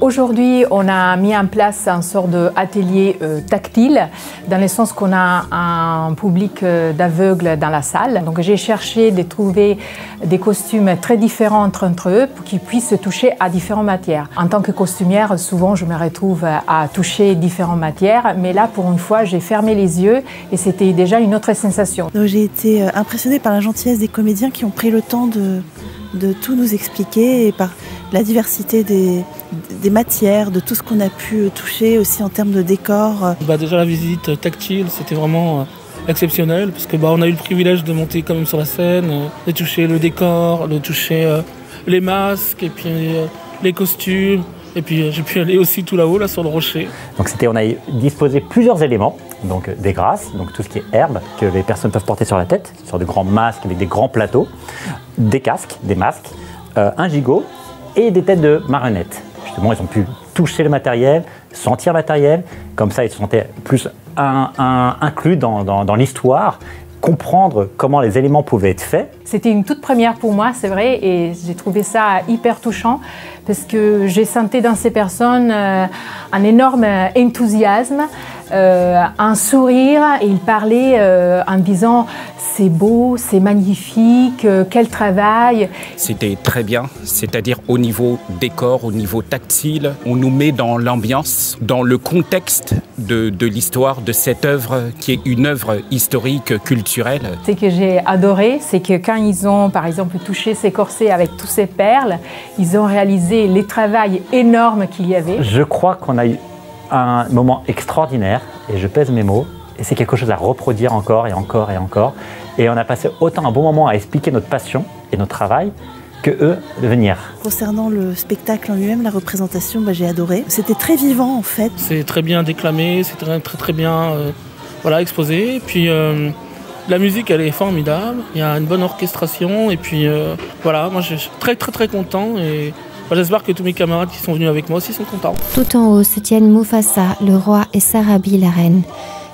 Aujourd'hui, on a mis en place un sort d'atelier tactile, dans le sens qu'on a un public d'aveugles dans la salle. Donc j'ai cherché de trouver des costumes très différents entre eux pour qu'ils puissent toucher à différentes matières. En tant que costumière, souvent je me retrouve à toucher différentes matières, mais là pour une fois j'ai fermé les yeux et c'était déjà une autre sensation. J'ai été impressionnée par la gentillesse des comédiens qui ont pris le temps de tout nous expliquer et par la diversité des matières, de tout ce qu'on a pu toucher aussi en termes de décor. Déjà la visite tactile, c'était vraiment exceptionnel parce que on a eu le privilège de monter quand même sur la scène, de toucher le décor, de toucher les masques et puis les costumes. Et puis j'ai pu aller aussi tout là-haut, là sur le rocher. Donc on a disposé plusieurs éléments, donc des grâces, donc tout ce qui est herbe que les personnes peuvent porter sur la tête, sur de grands masques avec des grands plateaux, des casques, des masques, un gigot et des têtes de marionnettes. Justement, ils ont pu toucher le matériel, sentir le matériel, comme ça ils se sentaient plus inclus dans l'histoire, comprendre comment les éléments pouvaient être faits. C'était une toute première pour moi, c'est vrai, et j'ai trouvé ça hyper touchant parce que j'ai senti dans ces personnes un énorme enthousiasme, un sourire, et ils parlaient en disant c'est beau, c'est magnifique, quel travail. C'était très bien, c'est-à-dire au niveau décor, au niveau tactile, on nous met dans l'ambiance, dans le contexte de l'histoire de cette œuvre qui est une œuvre historique, culturelle. Ce que j'ai adoré, c'est que quand ils ont par exemple touché ces corsets avec tous ces perles, ils ont réalisé les travaux énormes qu'il y avait. Je crois qu'on a eu un moment extraordinaire, et je pèse mes mots, et c'est quelque chose à reproduire encore et encore et encore. Et on a passé autant un bon moment à expliquer notre passion et notre travail que eux de venir. Concernant le spectacle en lui-même, la représentation, j'ai adoré. C'était très vivant en fait. C'est très bien déclamé, c'est très bien exposé. Et puis la musique, elle est formidable. Il y a une bonne orchestration. Et puis moi je suis très content. Et j'espère que tous mes camarades qui sont venus avec moi aussi sont contents. Tout en haut se tiennent Mufasa, le roi, et Sarabi, la reine,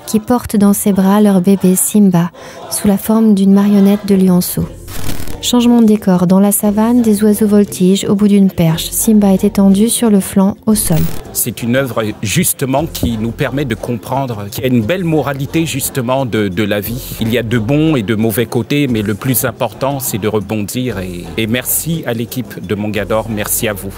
qui portent dans ses bras leur bébé Simba, sous la forme d'une marionnette de lionceau. Changement de décor, dans la savane, des oiseaux voltigent au bout d'une perche. Simba est étendu sur le flanc, au sol. C'est une œuvre justement qui nous permet de comprendre qu'il y a une belle moralité justement de la vie. Il y a de bons et de mauvais côtés, mais le plus important c'est de rebondir. Et merci à l'équipe de Mogador, merci à vous.